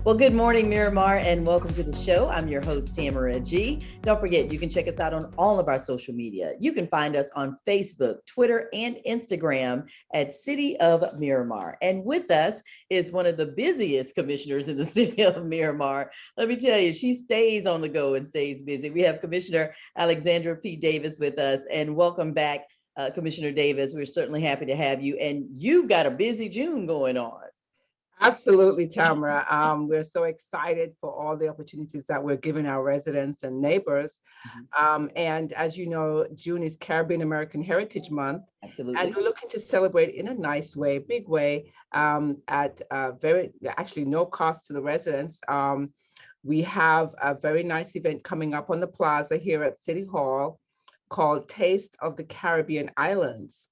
Well, good morning, Miramar, and welcome to the show. I'm your host, Tamara G. Don't forget, you can check us out on all of our social media. You can find us on Facebook, Twitter, and Instagram at City of Miramar. And with us is one of the busiest commissioners in the City of Miramar. Let me tell you, she stays on the go and stays busy. We have Commissioner Alexandra P. Davis with us, and welcome back, Commissioner Davis. We're certainly happy to have you, and you've got a busy June going on. Absolutely, Tamara. We're so excited for all the opportunities that we're giving our residents and neighbors. And as you know, June is Caribbean American Heritage Month. Absolutely. And we're looking to celebrate in a nice way, big way, at actually no cost to the residents. We have a very nice event coming up on the plaza here at City Hall called Taste of the Caribbean Islands.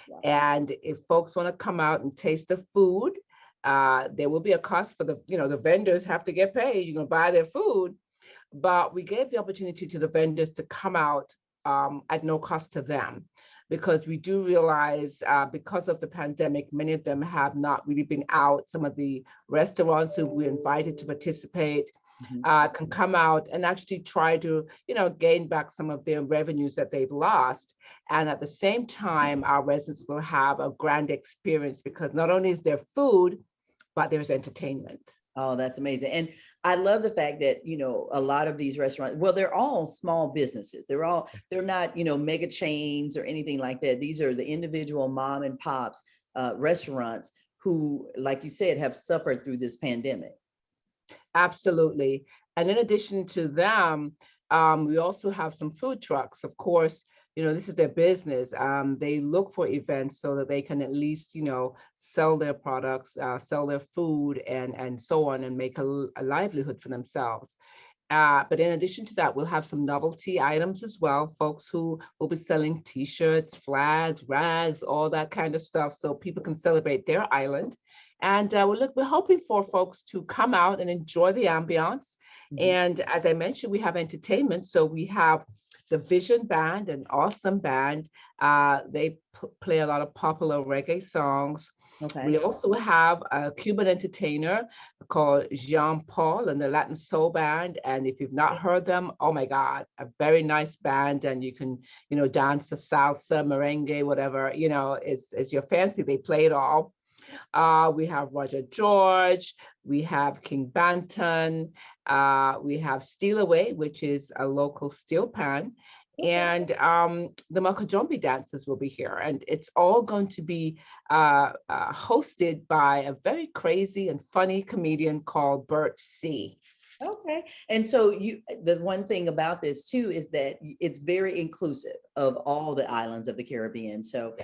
Wow. And if folks want to come out and taste the food, there will be a cost for the vendors have to get paid. You're going to buy their food, but we gave the opportunity to the vendors to come out at no cost to them, because we do realize because of the pandemic, many of them have not really been out. Some of the restaurants who we invited to participate can come out and actually try to, gain back some of their revenues that they've lost. And at the same time, our residents will have a grand experience, because not only is there food, but there's entertainment. Oh, that's amazing. And I love the fact that, a lot of these restaurants, well, they're all small businesses. They're not, mega chains or anything like that. These are the individual mom and pops restaurants who, like you said, have suffered through this pandemic. Absolutely. And in addition to them, we also have some food trucks. Of course, this is their business. They look for events so that they can at least, sell their products, sell their food and so on, and make a livelihood for themselves. But in addition to that, we'll have some novelty items as well, folks who will be selling T-shirts, flags, rags, all that kind of stuff, so people can celebrate their island. And we're hoping for folks to come out and enjoy the ambiance. And as I mentioned, we have entertainment. So we have the Vision Band, an awesome band. They play a lot of popular reggae songs. Okay. We also have a Cuban entertainer called Jean Paul and the Latin Soul Band. And if you've not heard them, oh my God, a very nice band. And you can, dance the salsa, merengue, whatever, it's your fancy. They play it all. We have Roger George, we have King Banton, we have Steal Away, which is a local steel pan, and the Makajombi dancers will be here. And it's all going to be hosted by a very crazy and funny comedian called Bert C. Okay. And so the one thing about this too is that it's very inclusive of all the islands of the Caribbean. So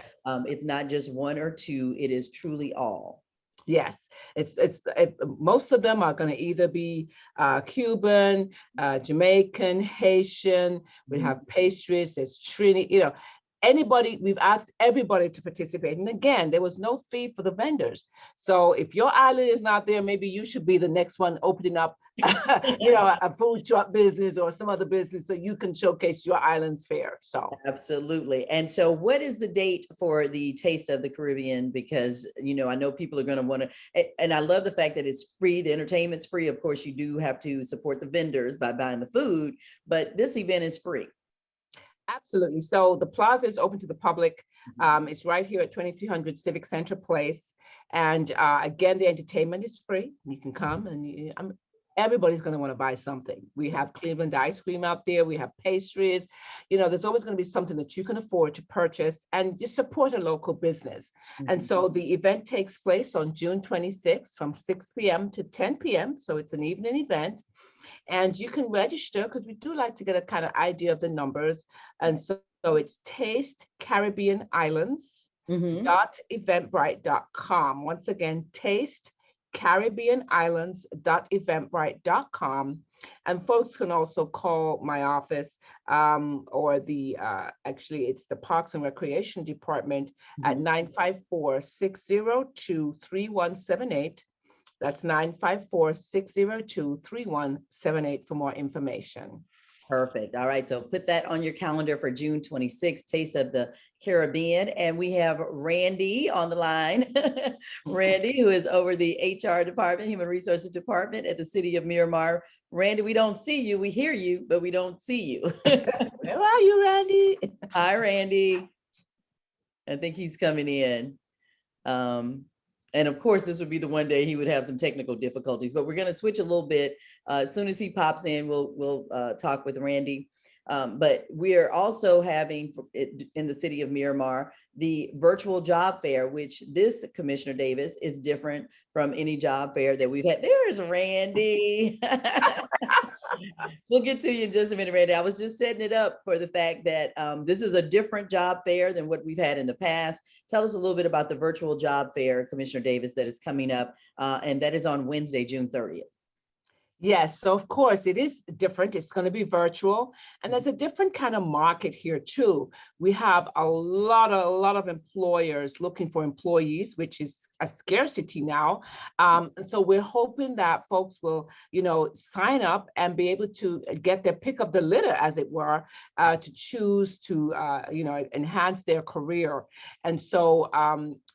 it's not just one or two, it is truly all. Yes, most of them are going to either be Cuban, Jamaican, Haitian. We have pastries, there's Trini, anybody, we've asked everybody to participate. And again, there was no fee for the vendors. So if your island is not there, maybe you should be the next one opening up, a food truck business or some other business so you can showcase your island's fare. So absolutely. And so what is the date for the Taste of the Caribbean? Because, I know people are going to want to, and I love the fact that it's free. The entertainment's free. Of course, you do have to support the vendors by buying the food, but this event is free. Absolutely. So the plaza is open to the public. It's right here at 2300 Civic Center Place. And again, the entertainment is free. You can come and everybody's going to want to buy something. We have Cleveland ice cream out there. We have pastries. There's always going to be something that you can afford to purchase and just support a local business. And so the event takes place on June 26th from 6 p.m. to 10 p.m. So it's an evening event. And you can register because we do like to get a kind of idea of the numbers. And so it's Taste Caribbean Islands .eventbrite.com. Once again, Taste Caribbean Islands .eventbrite.com. And folks can also call my office or actually it's the Parks and Recreation Department at 954-602-3178. That's 954-602-3178 for more information. Perfect. All right. So put that on your calendar for June 26th, Taste of the Caribbean. And we have Randy on the line. Randy, who is over the HR department, Human Resources Department at the City of Miramar. Randy, we don't see you. We hear you, but we don't see you. Where are you, Randy? Hi, Randy. I think he's coming in. And of course, this would be the one day he would have some technical difficulties, but we're going to switch a little bit. As soon as he pops in, we'll talk with Randy. But we are also having in the city of Miramar, the virtual job fair, which this Commissioner Davis is different from any job fair that we've had. There's Randy. We'll get to you in just a minute, Randy. I was just setting it up for the fact that this is a different job fair than what we've had in the past. Tell us a little bit about the virtual job fair, Commissioner Davis, that is coming up, and that is on Wednesday, June 30th. Yes, so of course it is different. It's going to be virtual, and there's a different kind of market here too. We have a lot of employers looking for employees, which is a scarcity now. And so we're hoping that folks will, sign up and be able to get their pick of the litter, as it were, to choose to, enhance their career. And so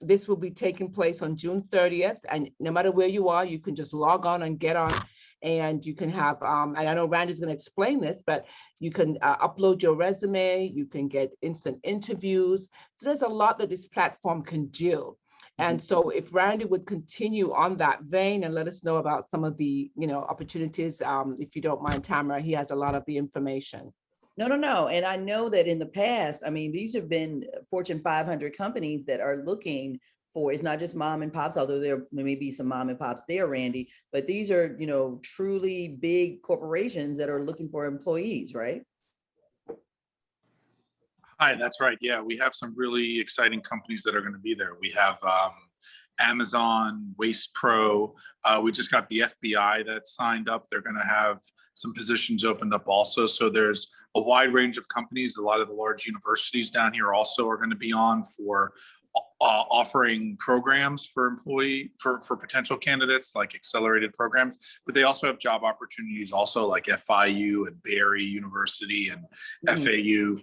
this will be taking place on June 30th, and no matter where you are, you can just log on and get on. And you can have, and I know Randy's going to explain this, but you can upload your resume, you can get instant interviews. So there's a lot that this platform can do. And so if Randy would continue on that vein and let us know about some of the, opportunities, if you don't mind, Tamara, he has a lot of the information. No. And I know that in the past, I mean, these have been Fortune 500 companies that are looking for, it's not just mom and pops, although there may be some mom and pops there, Randy, but these are, truly big corporations that are looking for employees, right? Hi, that's right. Yeah, we have some really exciting companies that are going to be there. We have Amazon, Waste Pro. We just got the FBI that signed up. They're going to have some positions opened up also. So there's a wide range of companies. A lot of the large universities down here also are going to be on for offering programs for for potential candidates, like accelerated programs, but they also have job opportunities also, like FIU and Barry University and FAU.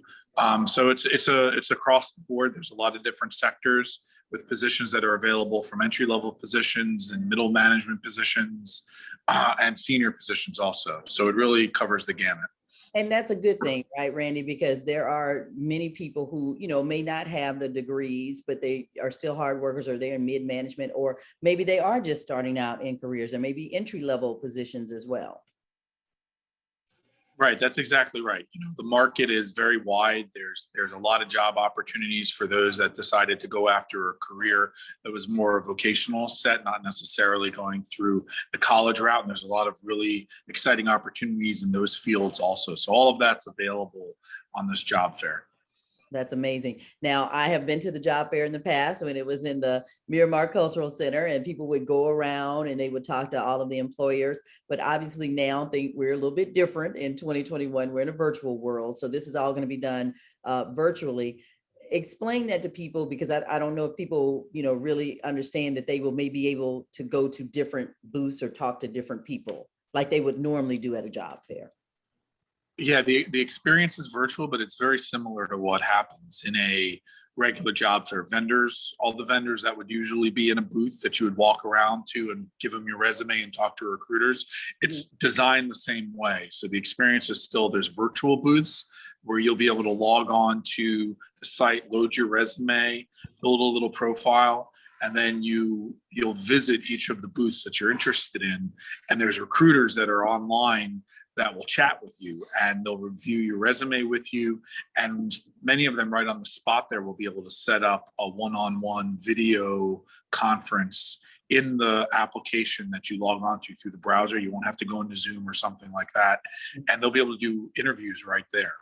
So it's across the board. There's a lot of different sectors with positions that are available, from entry-level positions and middle management positions and senior positions also. So it really covers the gamut. And that's a good thing, right, Randy? Because there are many people who, may not have the degrees, but they are still hard workers, or they're in mid-management, or maybe they are just starting out in careers, or maybe entry-level positions as well. Right, that's exactly right. The market is very wide. There's a lot of job opportunities for those that decided to go after a career that was more vocational set, not necessarily going through the college route. And there's a lot of really exciting opportunities in those fields also. So all of that's available on this job fair. That's amazing. Now, I have been to the job fair in the past when it was in the Miramar Cultural Center, and people would go around and they would talk to all of the employers. But obviously now I think we're a little bit different in 2021. We're in a virtual world. So this is all going to be done virtually. Explain that to people, because I don't know if people, really understand that they will maybe able to go to different booths or talk to different people like they would normally do at a job fair. Yeah, the experience is virtual, but it's very similar to what happens in a regular job fair. All the vendors that would usually be in a booth that you would walk around to and give them your resume and talk to recruiters, it's designed the same way. So the experience is still, there's virtual booths where you'll be able to log on to the site, load your resume, build a little profile, and then you'll visit each of the booths that you're interested in. And there's recruiters that are online that will chat with you, and they'll review your resume with you. And many of them right on the spot there will be able to set up a one-on-one video conference in the application that you log on to through the browser. You won't have to go into Zoom or something like that. And they'll be able to do interviews right there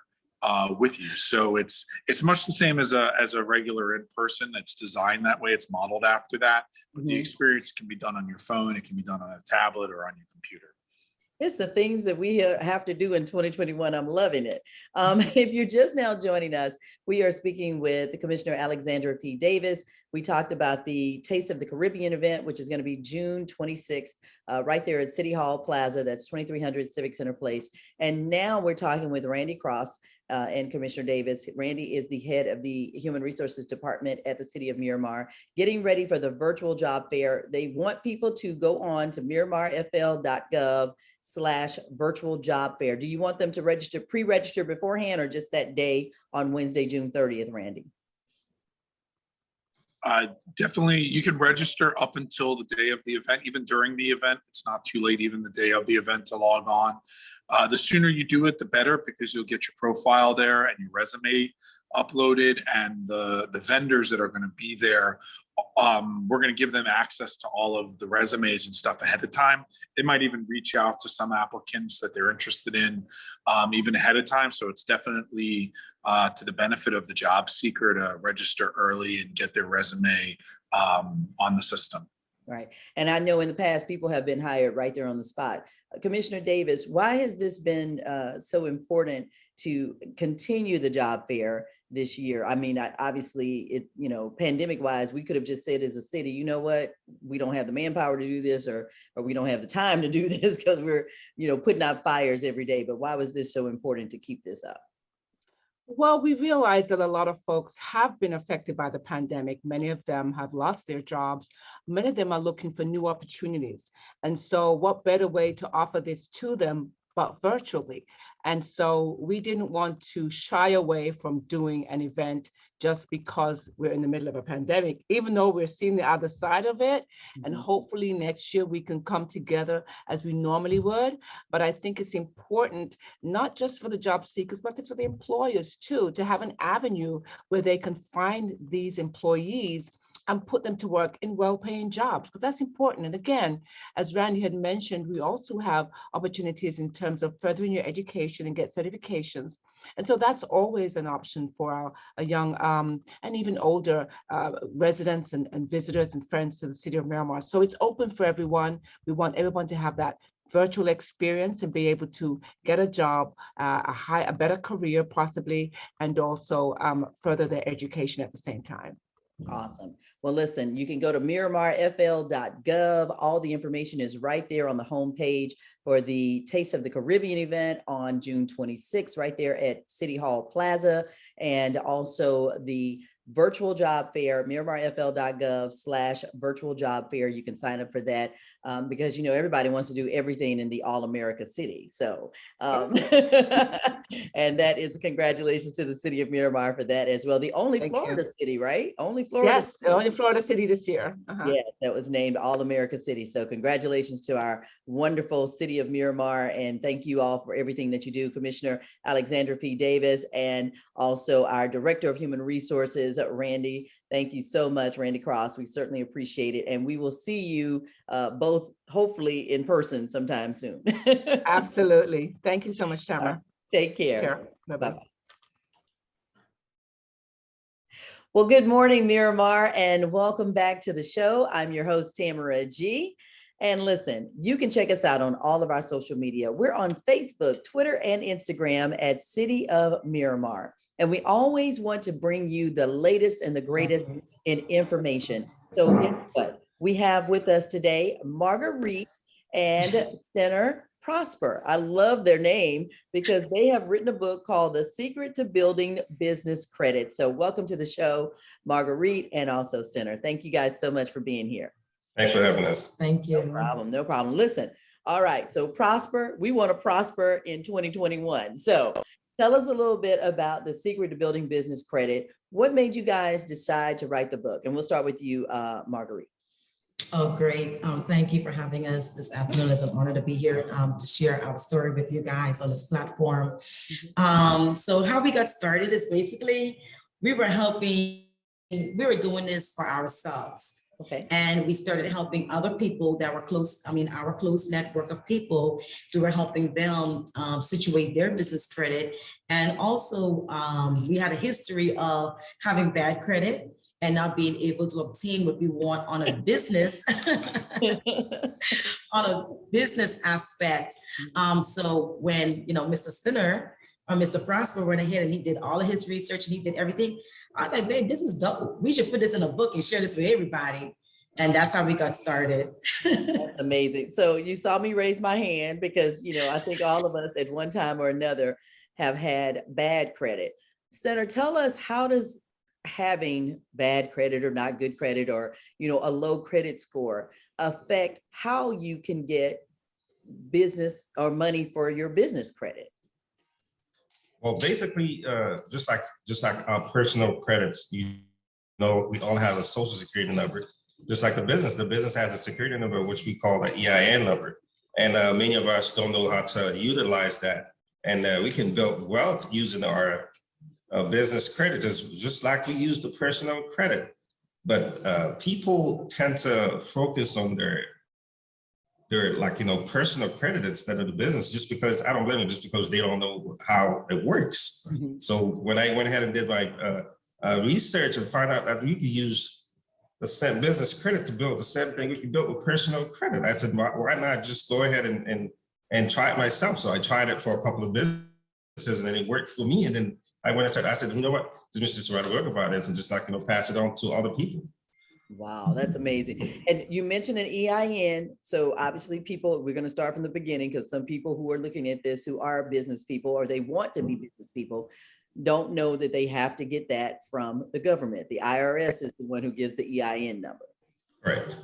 with you. So it's much the same as a regular in-person. It's designed that way. It's modeled after that. But the experience can be done on your phone. It can be done on a tablet or on your computer. It's the things that we have to do in 2021. I'm loving it. If you're just now joining us, we are speaking with Commissioner Alexandra P. Davis. We talked about the Taste of the Caribbean event, which is going to be June 26th, right there at City Hall Plaza. That's 2300 Civic Center Place. And now we're talking with Randy Cross and Commissioner Davis. Randy is the head of the Human Resources Department at the City of Miramar, getting ready for the virtual job fair. They want people to go on to MiramarFL.gov/virtual job fair. Do you want them to register, pre-register beforehand, or just that day on Wednesday, June 30th, Randy? Definitely, you can register up until the day of the event, even during the event. It's not too late, even the day of the event, to log on. The sooner you do it, the better, because you'll get your profile there and your resume uploaded, and the vendors that are going to be there, we're going to give them access to all of the resumes and stuff ahead of time. They might even reach out to some applicants that they're interested in even ahead of time. So it's definitely to the benefit of the job seeker to register early and get their resume on the system. Right. And I know in the past, people have been hired right there on the spot. Commissioner Davis, why has this been so important to continue the job fair this year? I mean, obviously, it, you know, pandemic wise, we could have just said as a city, you know what, we don't have the manpower to do this, or we don't have the time to do this because we're, you know, putting out fires every day. But why was this so important to keep this up? Well, we realize that a lot of folks have been affected by the pandemic. Many of them have lost their jobs. Many of them are looking for new opportunities. And so what better way to offer this to them but virtually? And so we didn't want to shy away from doing an event just because we're in the middle of a pandemic, even though we're seeing the other side of it. And hopefully next year we can come together as we normally would. But I think it's important, not just for the job seekers, but for the employers too, to have an avenue where they can find these employees and put them to work in well-paying jobs, because that's important. And again, as Randy had mentioned, we also have opportunities in terms of furthering your education and get certifications. And so that's always an option for our young and even older residents and visitors and friends to the City of Miramar. So it's open for everyone. We want everyone to have that virtual experience and be able to get a job, a better career possibly, and also further their education at the same time. Awesome. Well, listen, you can go to MiramarFL.gov. All the information is right there on the homepage for the Taste of the Caribbean event on June 26th, right there at City Hall Plaza, and also the virtual job fair, MiramarFL.gov/virtual job fair. You can sign up for that because, you know, everybody wants to do everything in the All America City. So, and that is congratulations to the City of Miramar for that as well. The only Florida city, right? Only Florida. Yes, the only Florida city this year. Yeah, that was named All America City. So congratulations to our wonderful City of Miramar, and thank you all for everything that you do, Commissioner Alexandra P. Davis, and also our Director of Human Resources, Randy. Thank you so much, Randy Cross. We certainly appreciate it, and we will see you both hopefully in person sometime soon. Absolutely. Thank you so much, Tamara. Take care. Bye-bye. Well, good morning, Miramar, and welcome back to the show. I'm your host, Tamara G. And listen, you can check us out on all of our social media. We're on Facebook, Twitter, and Instagram at City of Miramar. And we always want to bring you the latest and the greatest in information. So guess what? We have with us today Marguerite and Senator Prosper. I love their name because they have written a book called The Secret to Building Business Credit. So welcome to the show, Marguerite, and also Senator. Thank you guys so much for being here. Thanks for having us. Thank you. No problem. Listen, all right, so prosper, we want to prosper in 2021. So tell us a little bit about The Secret to Building Business Credit. What made you guys decide to write the book? And we'll start with you, Marguerite. Oh, great. Thank you for having us this afternoon. It's an honor to be here to share our story with you guys on this platform. So how we got started is basically we were doing this for ourselves. Okay. And we started helping other people that were close. I mean, our close network of people, we were helping them situate their business credit. And also we had a history of having bad credit. and not being able to obtain what we want on a business, on a business aspect. So when, Mr. Stinner or Mr. Prosper went ahead and he did all of his research and he did everything, I was like, babe, this is dope. We should put this in a book and share this with everybody. And that's how we got started. That's amazing. So you saw me raise my hand because, I think all of us at one time or another have had bad credit. Stunner, tell us, how does having bad credit or not good credit or, a low credit score affect how you can get business or money for your business credit? Well, basically, just like our personal credits, we all have a social security number. Just like the business has a security number, which we call an EIN number. And many of us don't know how to utilize that. And we can build wealth using our business credit, just like we use the personal credit. But people tend to focus on their personal credit instead of the business, just because I don't blame them, just because they don't know how it works. Mm-hmm. So when I went ahead and did my research and find out that we could use the same business credit to build the same thing we can build with personal credit, I said, why not just go ahead and try it myself? So I tried it for a couple of businesses and then it worked for me. And then I went and I said, you know what, let's just write a book about this and just pass it on to other people. Wow, that's amazing. And you mentioned an EIN. So obviously we're going to start from the beginning, because some people who are looking at this, who are business people or they want to be business people, don't know that they have to get that from the government. The IRS is the one who gives the EIN number. Right.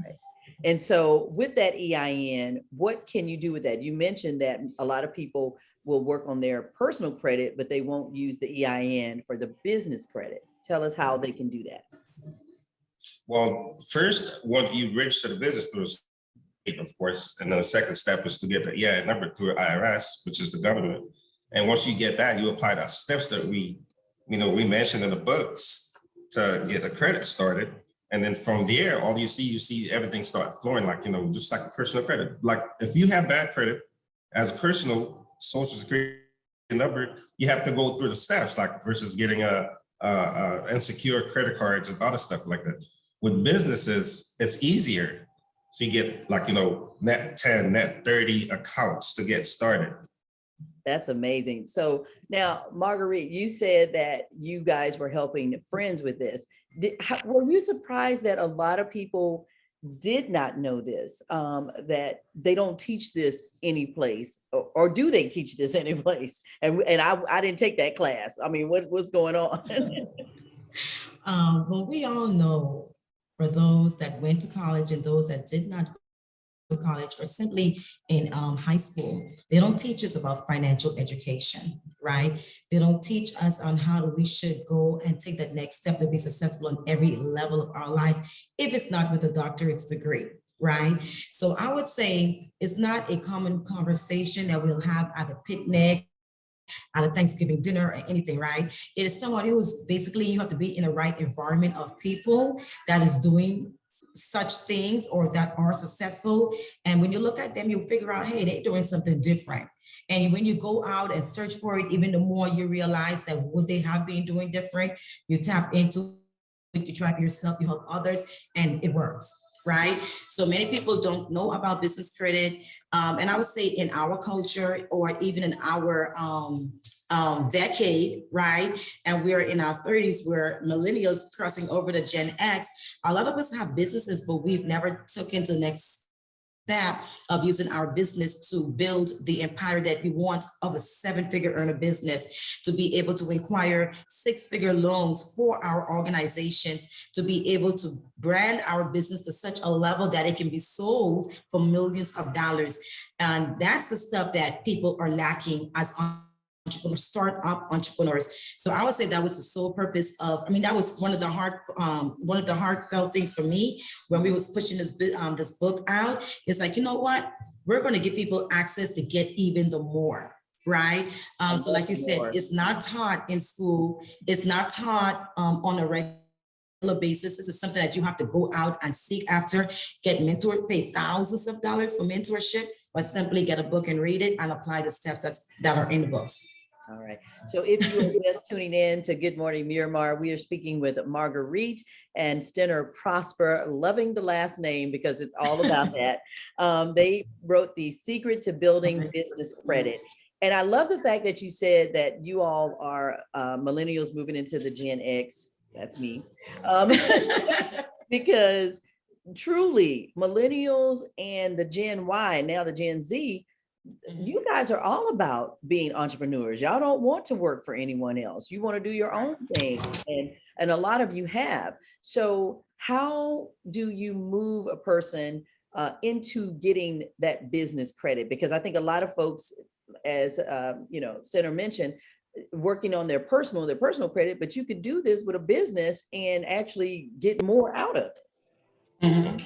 Right. And so with that EIN, what can you do with that? You mentioned that a lot of people will work on their personal credit, but they won't use the EIN for the business credit. Tell us how they can do that. Well, first, when you register the business through a state, of course, and then the second step is to get the EIN number through IRS, which is the government. And once you get that, you apply the steps that we mentioned in the books to get the credit started. And then from there, all you see everything start flowing, just like a personal credit. Like if you have bad credit as a personal social security number, you have to go through the steps, like versus getting insecure credit cards and other stuff like that. With businesses, it's easier. So you get net 10, net 30 accounts to get started. That's amazing. So now, Marguerite, you said that you guys were helping friends with this. Were you surprised that a lot of people did not know this, that they don't teach this any place, or do they teach this any place? And I didn't take that class. I mean, what's going on? Well, we all know, for those that went to college and those that did not go to college or simply in high school, they don't teach us about financial education, right? They don't teach us on how we should go and take that next step to be successful on every level of our life, if it's not with a doctorate's degree, right? So I would say it's not a common conversation that we'll have at the picnic, at a Thanksgiving dinner, or anything, right? It is somebody who's basically, you have to be in the right environment of people that is doing such things or that are successful. And when you look at them, you'll figure out, hey, they're doing something different. And when you go out and search for it, even the more you realize that what they have been doing different, you tap into it, you try for yourself, you help others, and it works. Right? So many people don't know about business credit. And I would say in our culture, or even in our decade, right? And we're in our 30s, we're millennials crossing over to Gen X. A lot of us have businesses, but we've never took into the next step of using our business to build the empire that we want of a 7-figure earner business, to be able to acquire 6-figure loans for our organizations, to be able to brand our business to such a level that it can be sold for millions of dollars. And that's the stuff that people are lacking as entrepreneurs, startup entrepreneurs. So I would say that was the sole purpose of, that was one of the heartfelt things for me when we was pushing this book out. It's like, you know what? We're going to give people access to get even the more, right? So like you said, it's not taught in school. It's not taught on a regular basis. This is something that you have to go out and seek after, get mentored, pay thousands of dollars for mentorship, or simply get a book and read it and apply the steps that are in the books. All right. So if you are just tuning in to Good Morning Miramar, we are speaking with Marguerite and Stenner Prosper, loving the last name because it's all about that. They wrote The Secret to Building Business Credit. And I love the fact that you said that you all are millennials moving into the Gen X. That's me. Because truly, millennials and the Gen Y, now the Gen Z, you guys are all about being entrepreneurs. Y'all don't want to work for anyone else. You want to do your own thing. And a lot of you have. So how do you move a person into getting that business credit? Because I think a lot of folks, as Stenner mentioned, working on their personal credit, but you could do this with a business and actually get more out of it. Mm-hmm.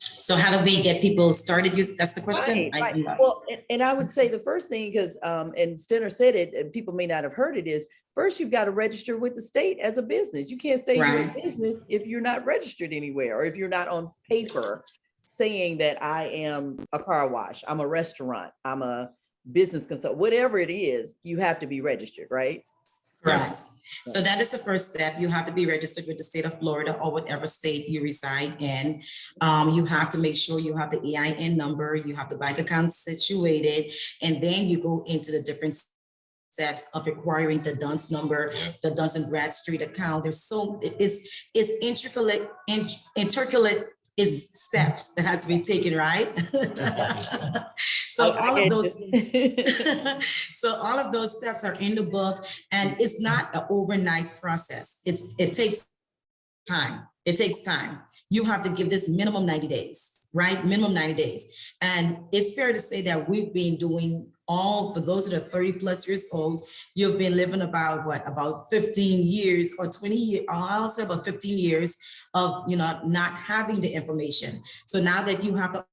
So how do we get people started? That's the question. Right. Well, and I would say the first thing, because and Stenner said it, and people may not have heard it, is first you've got to register with the state as a business. You can't say you're a business if you're not registered anywhere, or if you're not on paper saying that I am a car wash, I'm a restaurant, I'm a business consultant, whatever it is, you have to be registered, right? Correct. So that is the first step. You have to be registered with the state of Florida or whatever state you reside in. You have to make sure you have the EIN number, you have the bank account situated, and then you go into the different steps of acquiring the DUNS number, the Duns and Bradstreet account. It's intricate is steps that has to be taken, right? So all of those steps are in the book, and it's not an overnight process. It takes time. It takes time. You have to give this minimum 90 days, right? Minimum 90 days. And it's fair to say that we've been doing for those that are 30 plus years old, you've been living about 15 years or 20 years, I'll say about 15 years of, not having the information. So now that you have the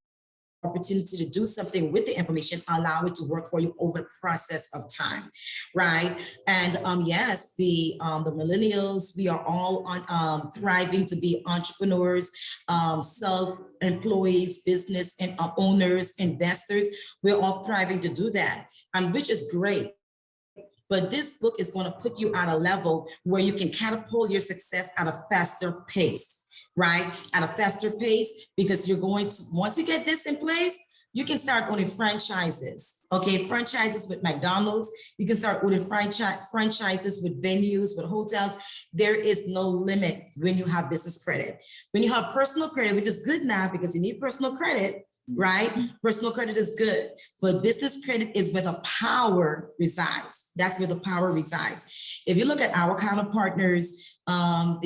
opportunity to do something with the information, allow it to work for you over the process of time, right? And yes, the millennials, we are all thriving to be entrepreneurs, self-employees, business and owners, investors. We're all thriving to do that, which is great. But this book is going to put you at a level where you can catapult your success at a faster pace. Right? At a faster pace, because you're going to, once you get this in place, you can start owning franchises. Okay, franchises with McDonald's. You can start owning franchises with venues, with hotels. There is no limit when you have business credit. When you have personal credit, which is good now because you need personal credit, right? Personal credit is good, but business credit is where the power resides. That's where the power resides. If you look at our counterpartners, our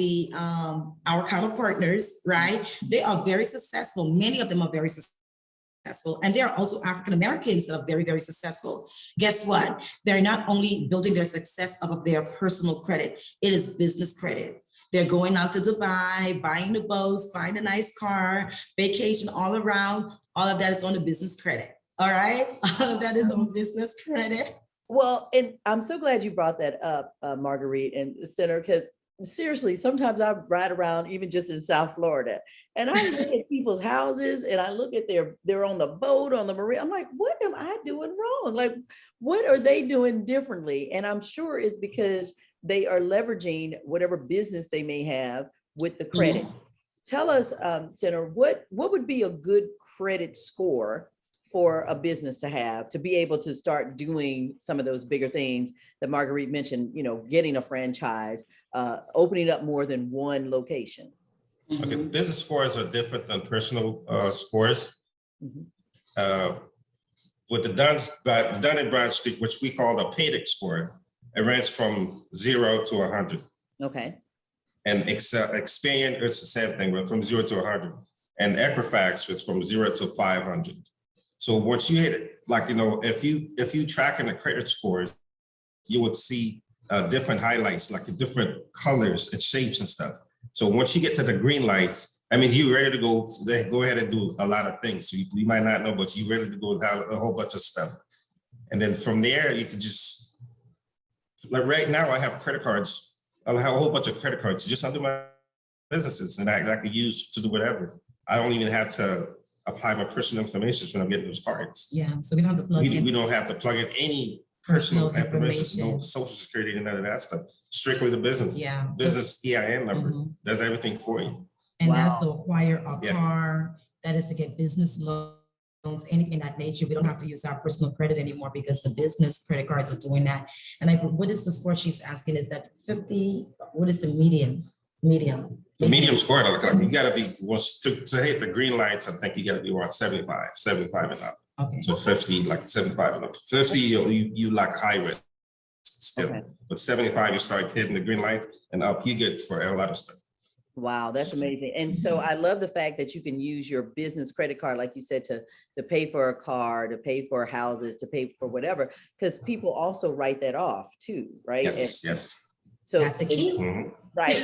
counterpartners, right? They are very successful. Many of them are very successful. And there are also African Americans that are very, very successful. Guess what? They're not only building their success off of their personal credit, it is business credit. They're going out to Dubai, buying the boats, buying a nice car, vacation all around. All of that is on the business credit. All right. All of that is on business credit. Well, and I'm so glad you brought that up, Marguerite and Stenner, because seriously, sometimes I ride around even just in South Florida and I look at people's houses and I look at they're on the boat, on the marine. I'm like, what am I doing wrong? Like, what are they doing differently? And I'm sure it's because they are leveraging whatever business they may have with the credit. Mm-hmm. Tell us, Stenner, what would be a good credit score for a business to have to be able to start doing some of those bigger things that Marguerite mentioned, getting a franchise, opening up more than one location? Okay, business scores are different than personal scores. Mm-hmm. With the Dun and Bradstreet, which we call the PAYDEX score, it ranges from 0 to 100. Okay. And Experian, it's the same thing, from 0 to 100. And Equifax is from 0 to 500. So once you hit, if you track in the credit scores, you would see different highlights, like the different colors and shapes and stuff. So once you get to the green lights, that means you're ready to go ahead and do a lot of things. So you might not know, but you're ready to go down a whole bunch of stuff. And then from there, you can just, like right now I have credit cards. I'll have a whole bunch of credit cards just under my businesses and I could use to do whatever. I don't even have to apply my personal information when I'm getting those cards. Yeah, so we don't have to plug in. We don't have to plug in any personal Personal information, no information. social security, none of that stuff. Strictly the business. Yeah. Business EIN number Mhm. does everything for you. And that is Wow. to acquire a Yeah. car, that is to get business loans, anything of that nature. We don't have to use our personal credit anymore because the business credit cards are doing that. And like, what is the score she's asking? Is that 50? What is the medium? The medium score, like, you gotta be, to hit the green lights, I think you gotta be around 75 and up. Okay. So 50, like 75 and up. 50, you like high risk still. Okay. But 75, you start hitting the green light, and up you get for a lot of stuff. Wow, that's amazing. And so I love the fact that you can use your business credit card, like you said, to pay for a car, to pay for houses, to pay for whatever, because people also write that off too, right? Yes, yes. So That's the key. Mhm. right.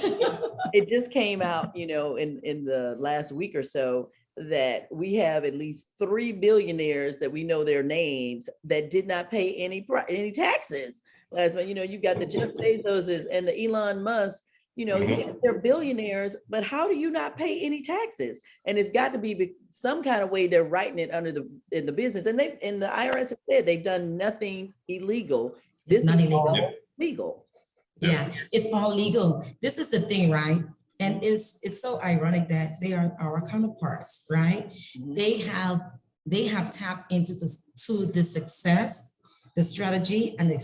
It just came out, in the last week or so that we have at least 3 billionaires that we know their names that did not pay any taxes. Last one, you've got the Jeff Bezoses and the Elon Musk. Yes, they're billionaires, but how do you not pay any taxes? And it's got to be some kind of way they're writing it in the business. And the IRS has said they've done nothing illegal. It's not illegal. All legal. Yeah, it's all legal. This is the thing, right? And it's so ironic that they are our counterparts, right? Mhm. They have tapped into the success, the strategy, and the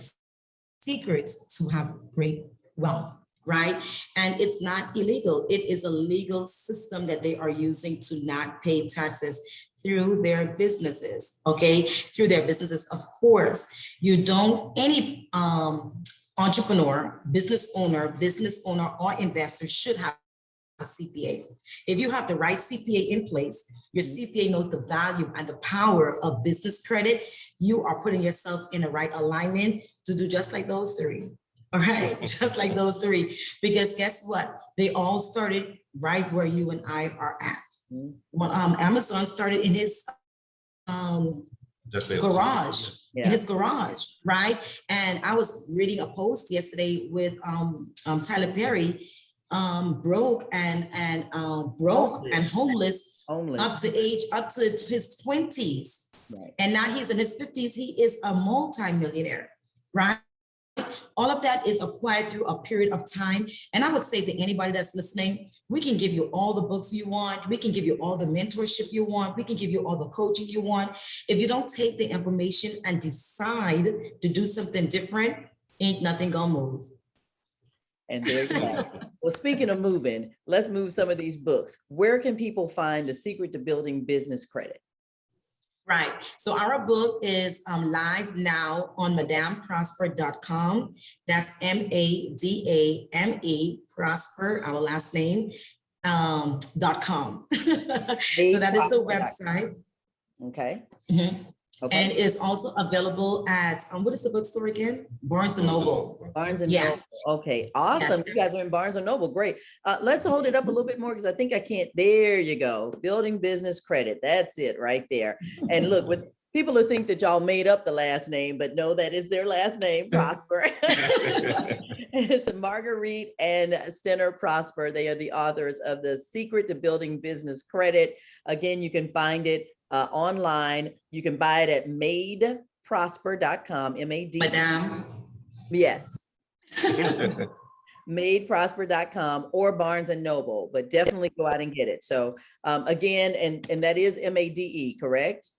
secrets to have great wealth, right? And it's not illegal. It is a legal system that they are using to not pay taxes through their businesses, okay? Through their businesses, of course. Any entrepreneur, business owner, or investor should have a CPA. If you have the right CPA in place, your CPA knows the value and the power of business credit. You are putting yourself in the right alignment to do just like those three. All right, just like those three. Because guess what? They all started right where you and I are at. When Amazon started in his garage. Yeah. In his garage, right? And I was reading a post yesterday with Tyler Perry, broke and homeless up to his 20s. Right. And now he's in his 50s. He is a multi-millionaire, right? All of that is acquired through a period of time. And I would say to anybody that's listening, we can give you all the books you want. We can give you all the mentorship you want. We can give you all the coaching you want. If you don't take the information and decide to do something different, ain't nothing gonna move. And there you go. Well, speaking of moving, let's move some of these books. Where can people find The Secret to Building Business Credit? Right. So our book is live now on MadameProsper.com. That's MADAME Prosper, our last name, .com. So that is the website. Okay. Mhm. Okay. And it's also available at, what is the bookstore again? Barnes and Noble. Barnes and Yes. Noble. Okay, awesome. Yes. You guys are in Barnes and Noble. Great. Let's hold it up a little bit more because I think I can't. There you go. Building Business Credit. That's it right there. And look, with people who think that y'all made up the last name, but no, that is their last name, Prosper. It's Marguerite and Stenner Prosper. They are the authors of The Secret to Building Business Credit. Again, you can find it online. You can buy it at MadeProsper.com. M-A-D. Madame. Yes. MadeProsper.com or Barnes and Noble, but definitely go out and get it. So again, and that is MADE, correct?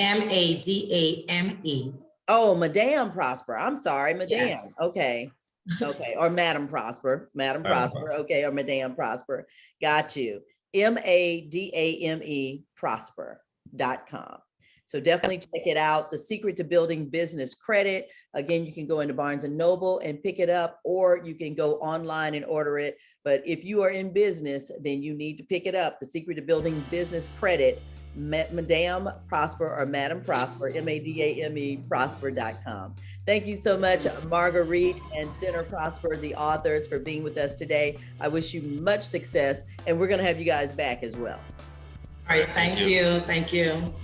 MADAME. Oh, Madame Prosper. I'm sorry, Madame. Yes. Okay. Okay. Or Madam Prosper. Madam Prosper. Okay. Or Madame Prosper. Got you. MADAME Prosper.com. So definitely check it out. The Secret to Building Business Credit. Again, you can go into Barnes and Noble and pick it up, or you can go online and order it. But if you are in business, then you need to pick it up. The Secret to Building Business Credit, Madame Prosper or Madam Prosper, MADAME Prosper.com. Thank you so much, Marguerite and Stenner Prosper, the authors, for being with us today. I wish you much success, and we're going to have you guys back as well. All right. Thank you. Thank you.